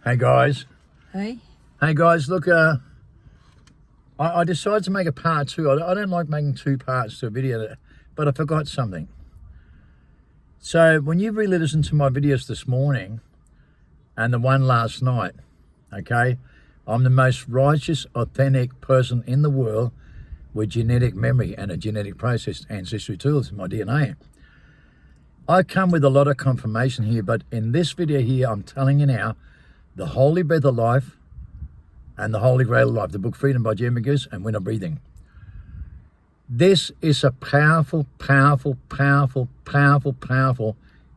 Hey guys. Hey? Hey guys, look, I decided to make a part two. I don't like making two parts to a video, but I forgot something. So when you really listen to my videos this morning and the one last night, okay, I'm the most righteous, authentic person in the world with genetic memory and a genetic processed ancestry tools in my DNA. I come with a lot of confirmation here, but in this video here, I'm telling you now, the Holy Breath of Life and the Holy Grail of Life, the book Freedom by Jim McGoose and Winner Breathing. This is a powerful, powerful, powerful, powerful, powerful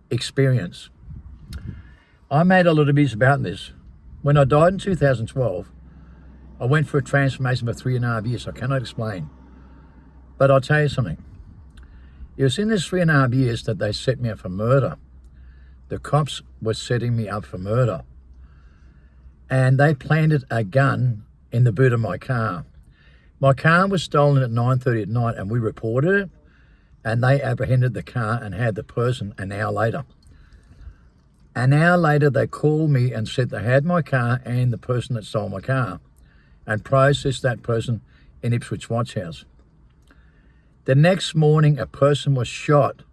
experience. I made a lot of videos about this. When I died in 2012, I went for a transformation for 3.5 years. I cannot explain. But I'll tell you something. It was in this 3.5 years that they set me up for murder. The cops were setting me up for murder. And they planted a gun in the boot of my car. My car was stolen at 9:30 at night and we reported it, and they apprehended the car and had the person an hour later. An hour later, they called me and said they had my car and the person that stole my car and processed that person in Ipswich Watch House. The next morning, a person was shot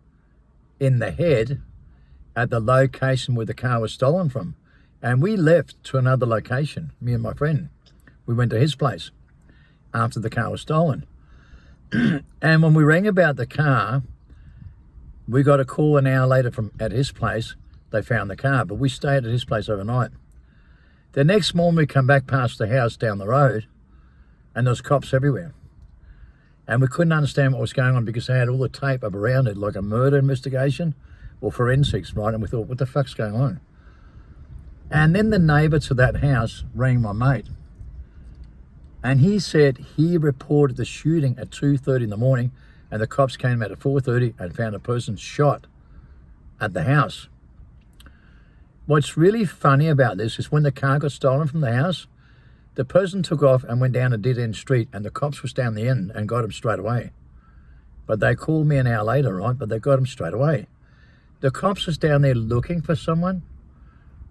in the head at the location where the car was stolen from. And we left to another location, me and my friend. We went to his place after the car was stolen. And when we rang about the car, we got a call an hour later from at his place. They found the car, but we stayed at his place overnight. The next morning, we come back past the house down the road, and there was cops everywhere. And we couldn't understand what was going on because they had all the tape up around it, like a murder investigation or forensics, right? And we thought, what the fuck's going on? And then the neighbour to that house rang my mate. And he said he reported the shooting at 2:30 in the morning, and the cops came out at 4:30 and found a person shot at the house. What's really funny about this is when the car got stolen from the house, the person took off and went down a dead-end street, and the cops was down the end and got him straight away. But they called me an hour later, right? But they got him straight away. The cops was down there looking for someone,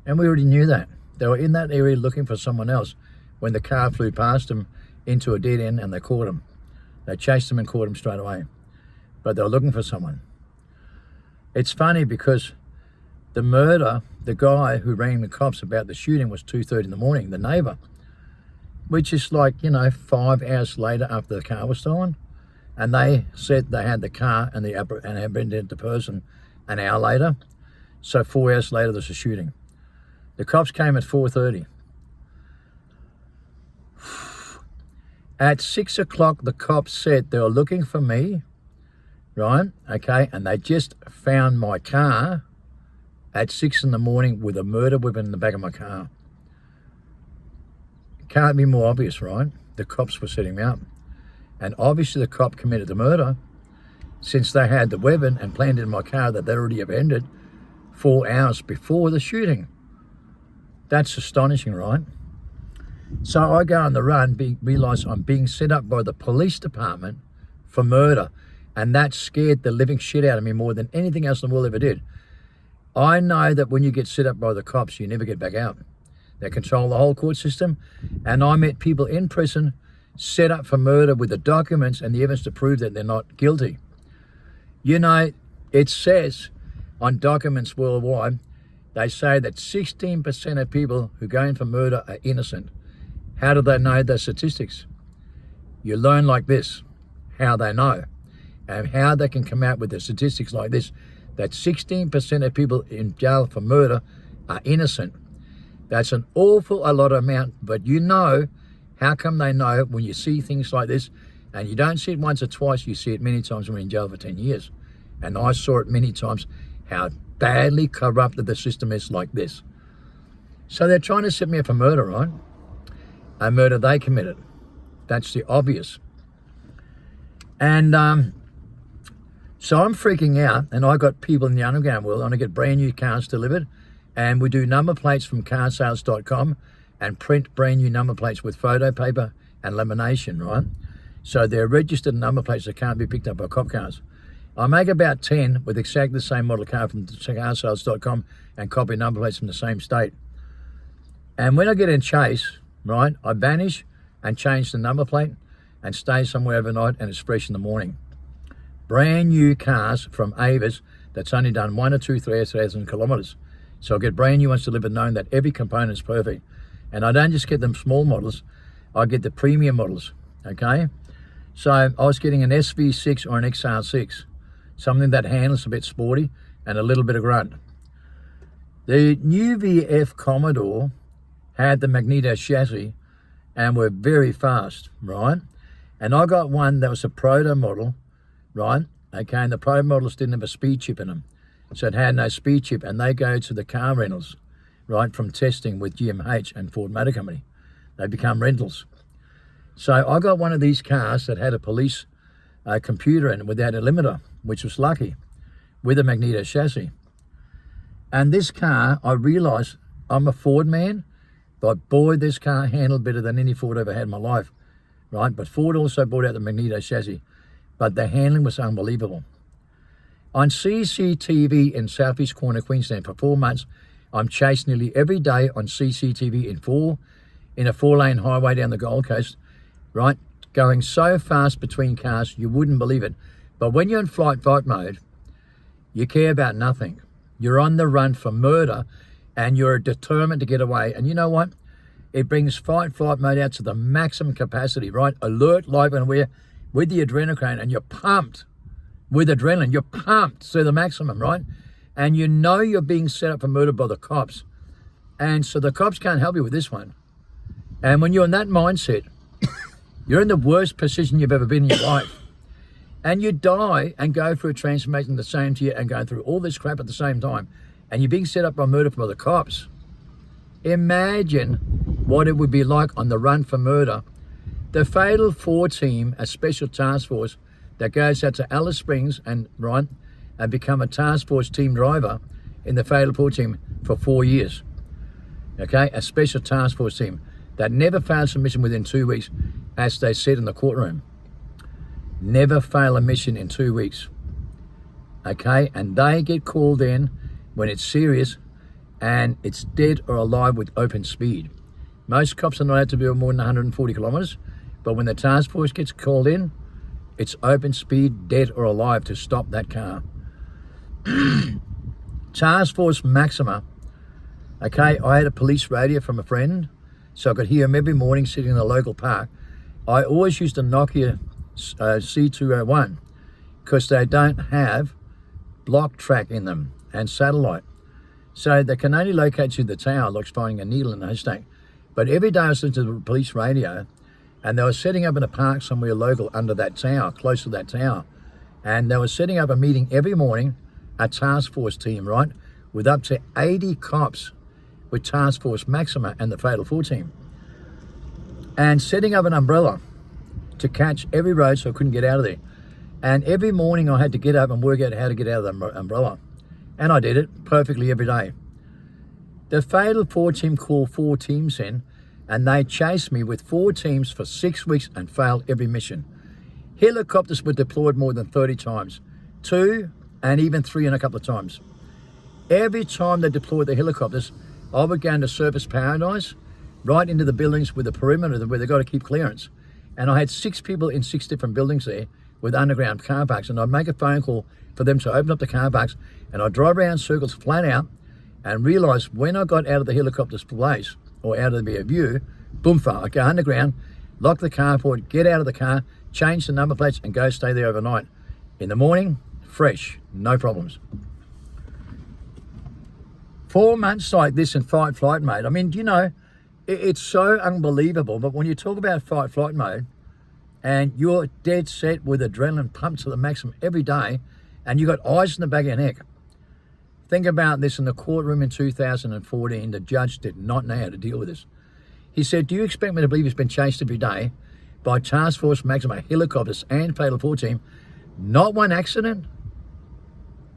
and we already knew that. They were in that area looking for someone else when the car flew past them into a dead end and they caught him. They chased him and caught him straight away. But they were looking for someone. It's funny because the murder, the guy who rang the cops about the shooting was 2:30 in the morning, the neighbour, which is like, 5 hours later after the car was stolen. And they said they had the car and apprehended the person an hour later. So 4 hours later, there's a shooting. The cops came at 4:30. At 6 o'clock, the cops said they were looking for me, right? Okay, and they just found my car at 6 in the morning with a murder weapon in the back of my car. It can't be more obvious, right? The cops were setting me up. And obviously the cop committed the murder since they had the weapon and planted in my car that they'd already apprehended 4 hours before the shooting. That's astonishing, right? So I go on the run, realise I'm being set up by the police department for murder, and that scared the living shit out of me more than anything else in the world ever did. I know that when you get set up by the cops, you never get back out. They control the whole court system, and I met people in prison set up for murder with the documents and the evidence to prove that they're not guilty. It says on documents worldwide, they say that 16% of people who go in for murder are innocent. How do they know the statistics? You learn like this, how they know, and how they can come out with the statistics like this, that 16% of people in jail for murder are innocent. That's an awful a lot of amount, but how come they know when you see things like this, and you don't see it once or twice, you see it many times when you're in jail for 10 years. And I saw it many times, how badly corrupted the system is like this. So they're trying to set me up for murder, right? A murder they committed. That's the obvious. And so I'm freaking out, and I got people in the underground world, and I get brand new cars delivered, and we do number plates from carsales.com and print brand new number plates with photo paper and lamination, right? So they're registered number plates that can't be picked up by cop cars. I make about 10 with exactly the same model car from carsales.com and copy number plates from the same state. And when I get in chase, right, I vanish and change the number plate and stay somewhere overnight, and it's fresh in the morning. Brand new cars from Avis that's only done 1 or 2, 3,000 kilometers. So I get brand new ones delivered knowing that every component is perfect. And I don't just get them small models, I get the premium models, okay? So I was getting an SV6 or an XR6, something that handles a bit sporty and a little bit of grunt. The new VF Commodore had the magneto chassis and were very fast, right? And I got one that was a proto model, right? Okay, and the proto models didn't have a speed chip in them. So it had no speed chip, and they go to the car rentals, right, from testing with GMH and Ford Motor Company. They become rentals. So I got one of these cars that had a police computer in it without a limiter, which was lucky, with a magneto chassis. And this car, I realized I'm a Ford man, but boy, this car handled better than any Ford I ever had in my life, right? But Ford also brought out the magneto chassis, but the handling was unbelievable. On CCTV in Southeast Corner, Queensland, for 4 months, I'm chased nearly every day on CCTV in a 4-lane highway down the Gold Coast, right? Going so fast between cars, you wouldn't believe it. But when you're in fight mode, you care about nothing. You're on the run for murder, and you're determined to get away. And you know what? It brings fight mode out to the maximum capacity, right? Alert, live, and aware with the adrenaline, and you're pumped with adrenaline. You're pumped to the maximum, right? And you know you're being set up for murder by the cops. And so the cops can't help you with this one. And when you're in that mindset, you're in the worst position you've ever been in your life. And you die and go through a transformation the same to you and going through all this crap at the same time. And you're being set up by murder by the cops. Imagine what it would be like on the run for murder. The Fatal 4 team, a special task force that goes out to Alice Springs and become a task force team driver in the Fatal 4 team for 4 years. Okay, a special task force team that never fails a mission within 2 weeks, as they said in the courtroom. Never fail a mission in 2 weeks. Okay, and they get called in when it's serious and it's dead or alive with open speed. Most cops are not allowed to do more than 140 kilometers, but when the task force gets called in, it's open speed, dead or alive, to stop that car. Task Force Maxima. Okay, I had a police radio from a friend, so I could hear him every morning sitting in the local park. I always used a Nokia C201 because they don't have block track in them and satellite. So they can only locate you the tower, like finding a needle in a haystack. But every day I was listening to the police radio, and they were setting up in a park somewhere local under that tower, close to that tower. And they were setting up a meeting every morning, a task force team, right, with up to 80 cops with Task Force Maxima and the Fatal 4 team. And setting up an umbrella to catch every road so I couldn't get out of there. And every morning I had to get up and work out how to get out of the umbrella. And I did it perfectly every day. The Fatal 4 team called 4 teams in, and they chased me with 4 teams for 6 weeks and failed every mission. Helicopters were deployed more than 30 times, 2 and even 3 in a couple of times. Every time they deployed the helicopters, I would go into Surface Paradise, right into the buildings with the perimeter where they've got to keep clearance. And I had 6 people in 6 different buildings there with underground car parks, and I'd make a phone call for them to open up the car parks, and I'd drive around circles flat out and realise when I got out of the helicopter's place or out of the view, boom, I'd go underground, lock the carport, get out of the car, change the number plates and go stay there overnight. In the morning, fresh, no problems. 4 months like this in fight-flight mode. I mean, you know, it's so unbelievable, but when you talk about fight-flight mode and you're dead set with adrenaline pumped to the maximum every day and you've got eyes in the back of your neck. Think about this in the courtroom in 2014. The judge did not know how to deal with this. He said, do you expect me to believe he's been chased every day by Task Force Maxima, helicopters and Fatal 4 team? Not one accident,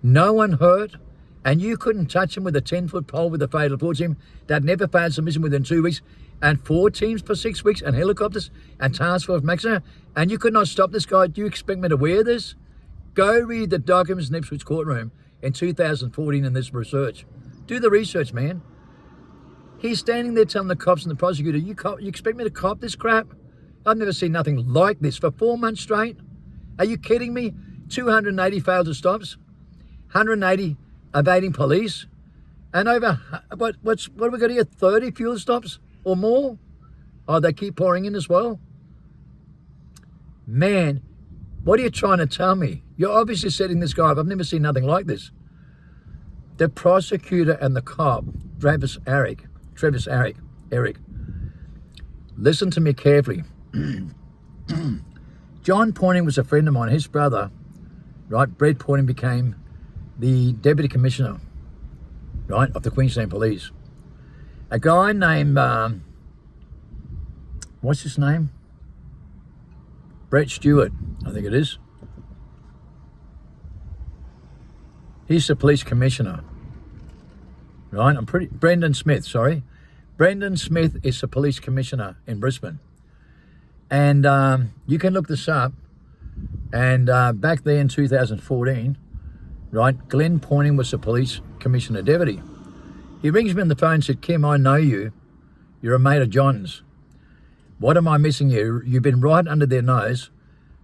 no one hurt, and you couldn't touch him with a 10-foot pole with the Fatal 4 team that never failed submission within 2 weeks, and 4 teams for 6 weeks, and helicopters and Task Force Maxima, and you could not stop this guy. Do you expect me to wear this? Go read the documents in Ipswich courtroom in 2014 in this research. Do the research, man. He's standing there telling the cops and the prosecutor, you expect me to cop this crap? I've never seen nothing like this for 4 months straight. Are you kidding me? 280 failed stops, 180 evading police, and over, what have we got here, 30 fuel stops or more? Oh, they keep pouring in as well? Man, what are you trying to tell me? You're obviously setting this guy up. I've never seen nothing like this. The prosecutor and the cop, Travis Eric, listen to me carefully. John Pointing was a friend of mine. His brother, right, Brett Pointing, became the Deputy Commissioner, right, of the Queensland Police. A guy named, what's his name? Brett Stewart, I think it is. He's the police commissioner, right? Brendan Smith, sorry. Brendan Smith is the police commissioner in Brisbane. And you can look this up. And back there in 2014, right, Glenn Pointing was the police commissioner deputy. He rings me on the phone and said, Kim, I know you. You're a mate of John's. What am I missing you? You've been right under their nose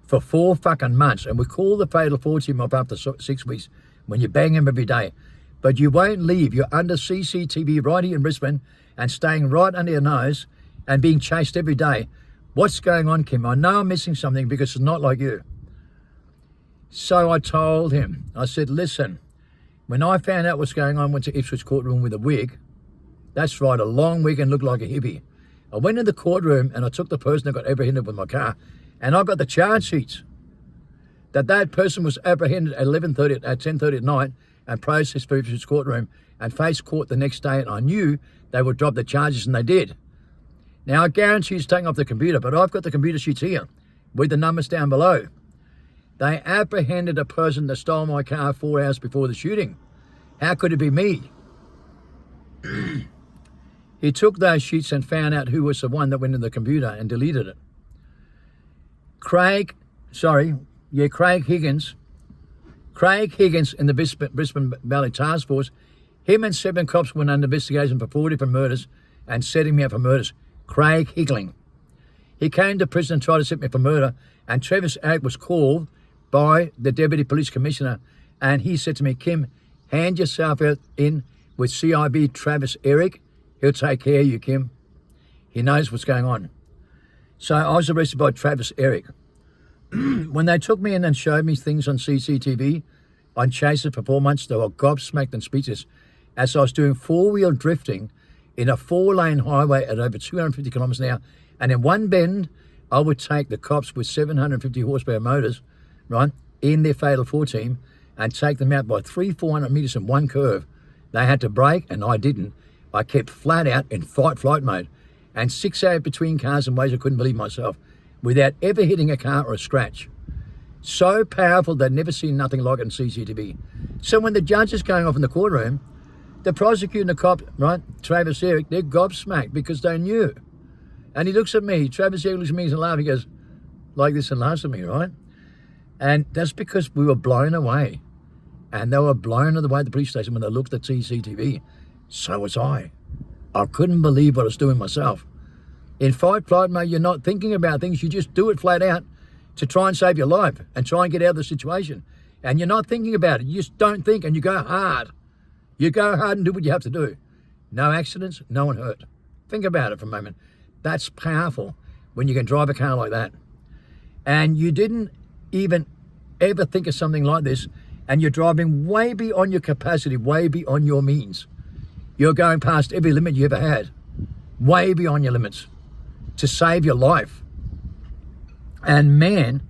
for 4 fucking months. And we call the fatal four team up after 6 weeks when you bang him every day. But you won't leave. You're under CCTV right here in Brisbane and staying right under your nose and being chased every day. What's going on, Kim? I know I'm missing something because it's not like you. So I told him, I said, listen, when I found out what's going on, I went to Ipswich courtroom with a wig. That's right, a long wig and looked like a hippie. I went in the courtroom and I took the person that got apprehended with my car and I got the charge sheets that person was apprehended at 10:30 at night and processed for Ipswich courtroom and faced court the next day, and I knew they would drop the charges, and they did. Now, I guarantee it's taken off the computer, but I've got the computer sheets here with the numbers down below. They apprehended a person that stole my car 4 hours before the shooting. How could it be me? He took those sheets and found out who was the one that went in the computer and deleted it. Craig Higgins in the Brisbane Valley Task Force, him and 7 cops went under investigation for 4 different murders and setting me up for murders. Craig Higgling. He came to prison and tried to set me up for murder, and Travis Eric was called by the Deputy Police Commissioner, and he said to me, Kim, hand yourself out in with CIB Travis Eric. He'll take care of you, Kim. He knows what's going on. So I was arrested by Travis Eric. When they took me in and showed me things on CCTV, on chases for 4 months, they were gobsmacked and speechless as I was doing 4-wheel drifting in a 4-lane highway at over 250 kilometres an hour. And in one bend, I would take the cops with 750 horsepower motors, right, in their fatal 4 team and take them out by 400 metres in one curve. They had to brake, and I didn't. I kept flat out in fight-flight mode and 6 hours between cars in ways I couldn't believe myself, without ever hitting a car or a scratch. So powerful, they'd never seen nothing like it in CCTV. So when the judge is going off in the courtroom, the prosecutor and the cop, right, Travis Eric, they're gobsmacked because they knew. And he looks at me, Travis Eric looks at me and laughs, he goes, like this, and laughs at me, right? And that's because we were blown away. And they were blown away at the police station when they looked at CCTV. So was I. I couldn't believe what I was doing myself. In fight-flight mode, you're not thinking about things. You just do it flat out to try and save your life and try and get out of the situation. And you're not thinking about it. You just don't think, and you go hard. You go hard and do what you have to do. No accidents, no one hurt. Think about it for a moment. That's powerful when you can drive a car like that. And you didn't even ever think of something like this, and you're driving way beyond your capacity, way beyond your means. You're going past every limit you ever had, way beyond your limits, to save your life. And man,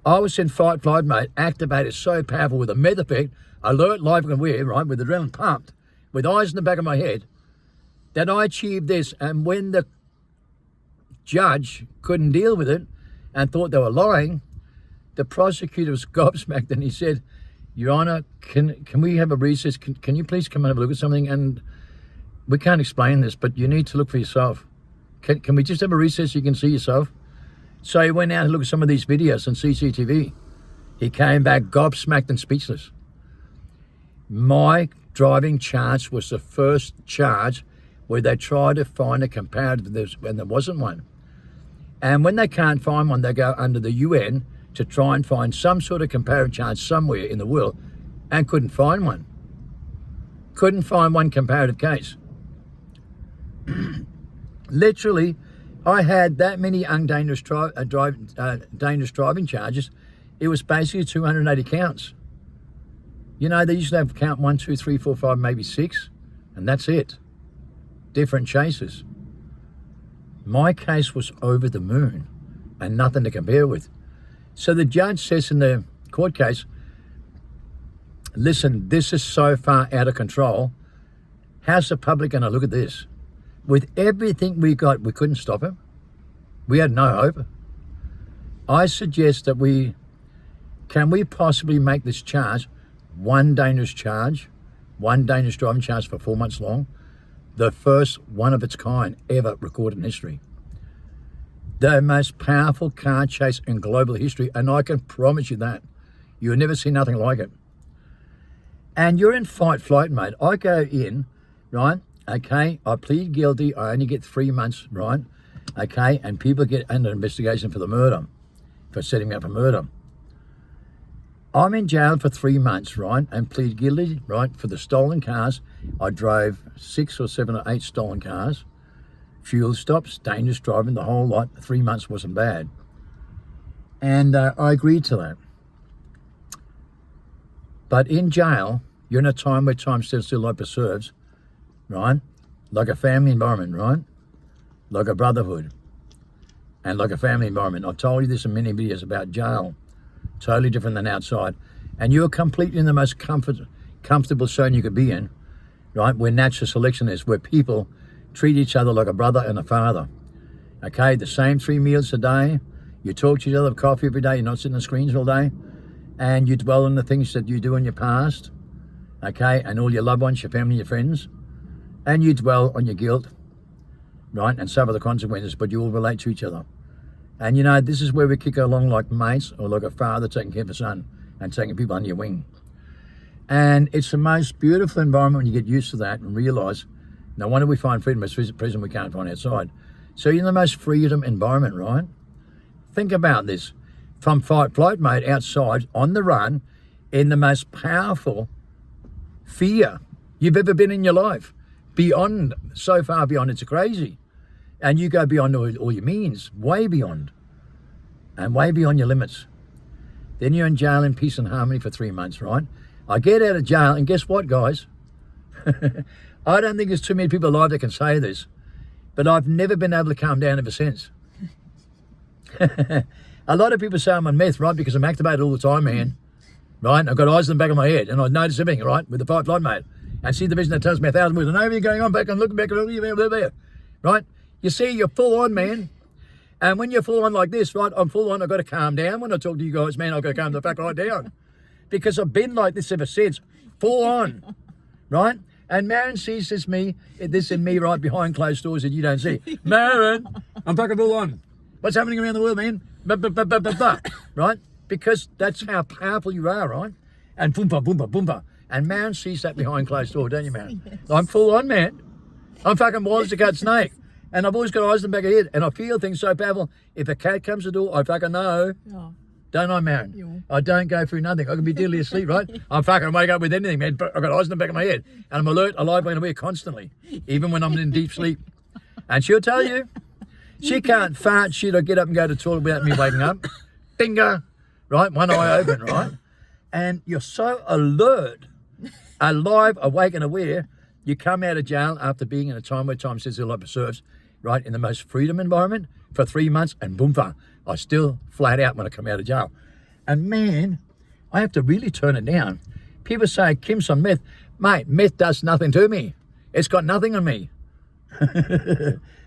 I was in fight-flight mode, activated so powerful with a meth effect, alert, live and aware, right, with adrenaline pumped, with eyes in the back of my head, that I achieved this. And when the judge couldn't deal with it and thought they were lying, the prosecutor was gobsmacked, and he said, Your Honour, can we have a recess? Can you please come and have a look at something? And we can't explain this, but you need to look for yourself. Can we just have a recess so you can see yourself? So he went out and looked at some of these videos on CCTV. He came back gobsmacked and speechless. My driving charge was the first charge where they try to find a comparative when there wasn't one. And when they can't find one, they go under the UN to try and find some sort of comparative charge somewhere in the world, and couldn't find one. Couldn't find one comparative case. Literally, I had that many dangerous driving charges. It was basically 280 counts. You know, they used to have count 1, 2, 3, 4, 5, maybe 6, and that's it. Different chases. My case was over the moon and nothing to compare with. So the judge says in the court case, listen, this is so far out of control. How's the public going to look at this? With everything we got, we couldn't stop him. We had no hope. I suggest that can we possibly make this charge one dangerous driving charge for 4 months long, the first one of its kind ever recorded in history. The most powerful car chase in global history, and I can promise you that. You'll never see nothing like it. And you're in fight-flight mode. I go in, right, okay, I plead guilty, I only get 3 months, right, okay, and people get under investigation for the murder, for setting me up for murder. I'm in jail for 3 months, right, and plead guilty, right, for the stolen cars. I drove 6 or 7 or 8 stolen cars, fuel stops, dangerous driving, the whole lot. 3 months wasn't bad. And I agreed to that. But in jail, you're in a time where time stands still like preserves, right? Like a family environment, right? Like a brotherhood and like a family environment. I've told you this in many videos about jail. Totally different than outside. And you're completely in the most comfortable zone you could be in, right? Where natural selection is, where people treat each other like a brother and a father. Okay, the same 3 meals a day. You talk to each other, have coffee every day. You're not sitting on screens all day. And you dwell on the things that you do in your past. Okay, and all your loved ones, your family, your friends. And you dwell on your guilt, right? And suffer the consequences, but you all relate to each other. And you know, this is where we kick along like mates, or like a father taking care of a son and taking people under your wing. And it's the most beautiful environment when you get used to that and realise, no wonder we find freedom as prison we can't find outside. So you're in the most freedom environment, right? Think about this. From fight-flight mode outside, on the run, in the most powerful fear you've ever been in your life. Beyond, so far beyond, it's crazy. And you go beyond all your means, way beyond. And way beyond your limits. Then you're in jail in peace and harmony for 3 months, right? I get out of jail, and guess what, guys? I don't think there's too many people alive that can say this, but I've never been able to calm down ever since. A lot of people say I'm on meth, right, because I'm activated all the time, man. Right? I've got eyes in the back of my head, and I notice everything, right, with the fight-flight mode. And see the vision that tells me 1,000 words. I know everything going on back and looking back, right? You see, you're full on, man. And when you're full on like this, right, I'm full on, I've got to calm down. When I talk to you guys, man, I've got to calm the fuck right down. Because I've been like this ever since, full on, right? And Marin sees this in me right behind closed doors that you don't see. Marin, I'm fucking full on. What's happening around the world, man? Right? Because that's how powerful you are, right? And boompa, boompa, boompa. And Marin sees that behind closed door, don't you, Marin? Yes. I'm full on, man. I'm fucking wild as a cat snake. And I've always got eyes in the back of the head. And I feel things so powerful. If a cat comes to the door, I fucking know. Oh. Don't I, Marin? Yeah. I don't go through nothing. I can be deadly asleep, right? I'm fucking wake up with anything, man. I've got eyes in the back of my head. And I'm alert, alive, and aware constantly. Even when I'm in deep sleep. And she'll tell you. She can't fart shit or get up and go to the toilet without me waking up. Finger, right? One eye open, right? And you're so alert, alive, awake and aware, you come out of jail after being in a time where time says like preserves, right? In the most freedom environment for 3 months, and boomfa, I still flat out when I come out of jail. And man, I have to really turn it down. People say, Kim's on meth. Mate, meth does nothing to me. It's got nothing on me.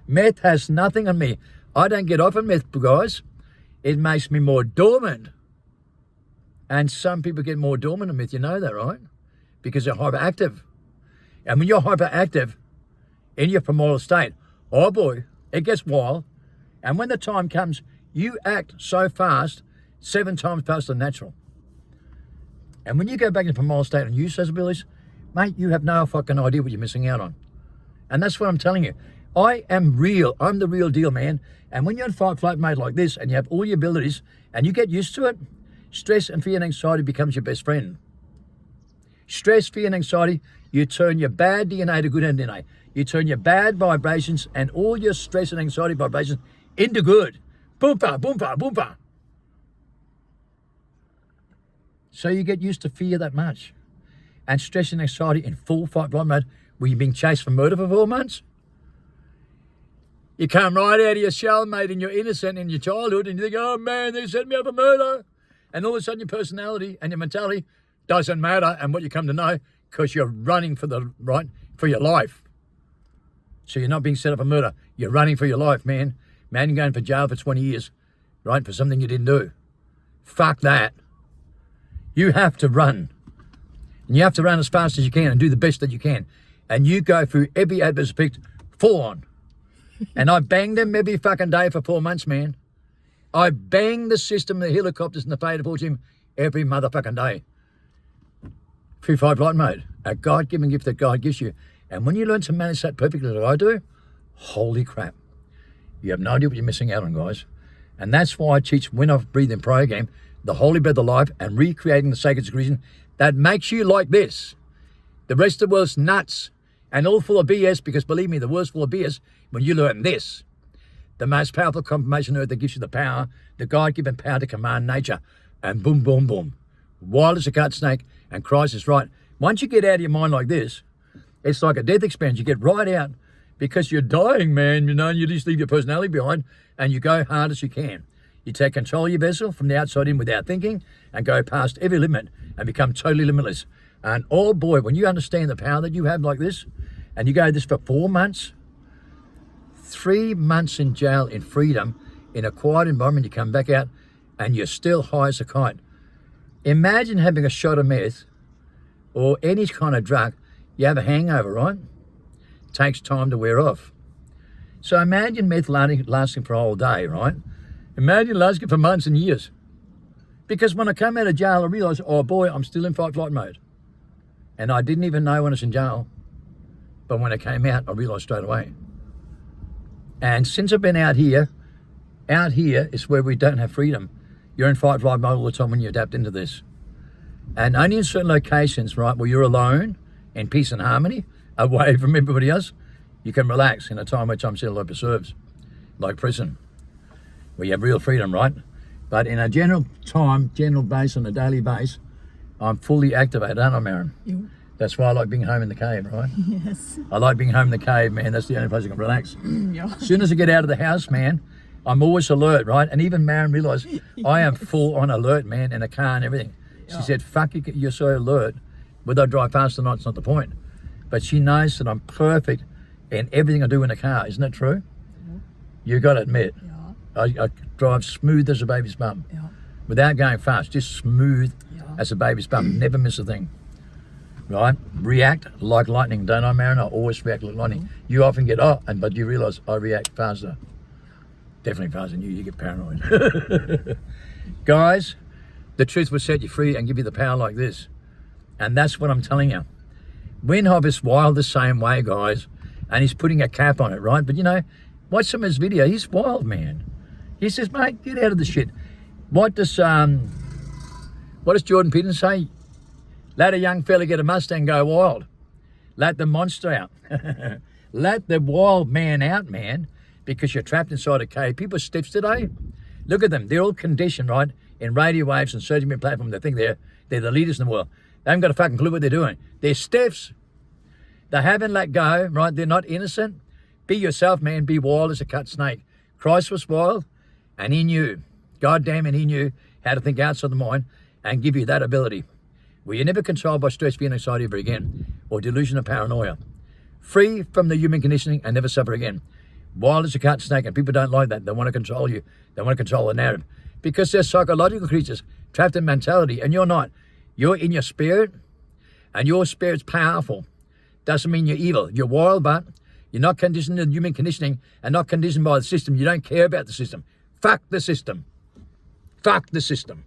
Meth has nothing on me. I don't get off of meth, guys. It makes me more dormant. And some people get more dormant on meth, you know that, right? Because they're hyperactive. And when you're hyperactive in your primordial state, oh boy, it gets wild. And when the time comes, you act so fast, 7 times faster than natural. And when you go back into primordial state and use those abilities, mate, you have no fucking idea what you're missing out on. And that's what I'm telling you. I am real. I'm the real deal, man. And when you're in fight flight mode like this and you have all your abilities and you get used to it, stress and fear and anxiety becomes your best friend. Stress, fear and anxiety, you turn your bad DNA to good DNA. You turn your bad vibrations and all your stress and anxiety vibrations into good. Boompa, boompa, boompa. So you get used to fear that much. And stress and anxiety in full fight flight mode, where you're being chased for murder for 4 months. You come right out of your shell, mate, and you're innocent in your childhood, and you think, oh man, they set me up for murder. And all of a sudden your personality and your mentality doesn't matter, and what you come to know, because you're running for your life. So you're not being set up for murder. You're running for your life, man. Man, you're going for jail for 20 years, right, for something you didn't do. Fuck that. You have to run. And you have to run as fast as you can and do the best that you can. And you go through every adverse picked full on. And I banged them every fucking day for 4 months, man. I banged the system, the helicopters and the Theta Force team every motherfucking day. Through fight flight mode. A God-given gift that God gives you. And when you learn to manage that perfectly like I do, holy crap. You have no idea what you're missing out on, guys. And that's why I teach When I Breathe In program, the Holy Breath of Life and recreating the sacred secretion that makes you like this. The rest of the world's nuts and all full of BS, because believe me, the world's full of BS when you learn this. The most powerful confirmation on earth that gives you the power, the God-given power to command nature. And boom, boom, boom. Wild as a cut snake, and Christ is right. Once you get out of your mind like this, it's like a death experience. You get right out because you're dying, man. You know, you just leave your personality behind and you go hard as you can. You take control of your vessel from the outside in without thinking and go past every limit and become totally limitless. And oh boy, when you understand the power that you have like this, and you go this for 4 months, 3 months in jail in freedom, in a quiet environment, you come back out and you're still high as a kite. Imagine having a shot of meth or any kind of drug. You have a hangover, right? It takes time to wear off. So imagine meth lasting for a whole day, right? Imagine lasting for months and years. Because when I come out of jail, I realised, oh boy, I'm still in fight flight mode. And I didn't even know when I was in jail. But when I came out, I realised straight away. And since I've been out here is where we don't have freedom. You're in fight flight mode all the time when you adapt into this. And only in certain locations, right, where you're alone, in peace and harmony, away from everybody else, you can relax in a time where time still preserves, like prison, where you have real freedom, right? But in a general base, on a daily base, I'm fully activated, aren't I, Maren? Yeah. That's why I like being home in the cave, right? Yes. I like being home in the cave, man. That's the only place I can relax. Yeah. As soon as I get out of the house, man, I'm always alert, right? And even Maren realised I am full on alert, man, in a car and everything. She said, fuck, you're so alert. Whether I drive fast or not, it's not the point. But she knows that I'm perfect in everything I do in a car. Isn't that true? Yeah. You got to admit. Yeah. I drive smooth as a baby's bum. Yeah. Without going fast, just smooth as a baby's bum. Never miss a thing. Right? React like lightning, don't I, Maren? I always react like lightning. You often get, but you realise I react faster. Definitely faster than you. You get paranoid. Guys, the truth will set you free and give you the power like this. And that's what I'm telling you. Windhoff is wild the same way, guys. And he's putting a cap on it, right? But you know, watch some of his video. He's wild, man. He says, mate, get out of the shit. What does Jordan Peterson say? Let a young fella get a Mustang, go wild. Let the monster out. Let the wild man out, man, because you're trapped inside a cave. People are stiffs today. Look at them. They're all conditioned, right, in radio waves and social media platforms. They think they're the leaders in the world. They haven't got a fucking clue what they're doing. They're stiffs. They haven't let go, right? They're not innocent. Be yourself, man. Be wild as a cut snake. Christ was wild, and he knew. God damn it, he knew how to think outside the mind and give you that ability. Where you're never controlled by stress, fear, and anxiety ever again, or delusion or paranoia. Free from the human conditioning and never suffer again. Wild as a cut snake, and people don't like that. They want to control you. They want to control the narrative. Because they're psychological creatures, trapped in mentality, and you're not. You're in your spirit, and your spirit's powerful. Doesn't mean you're evil. You're wild, but you're not conditioned in human conditioning and not conditioned by the system. You don't care about the system. Fuck the system. Fuck the system.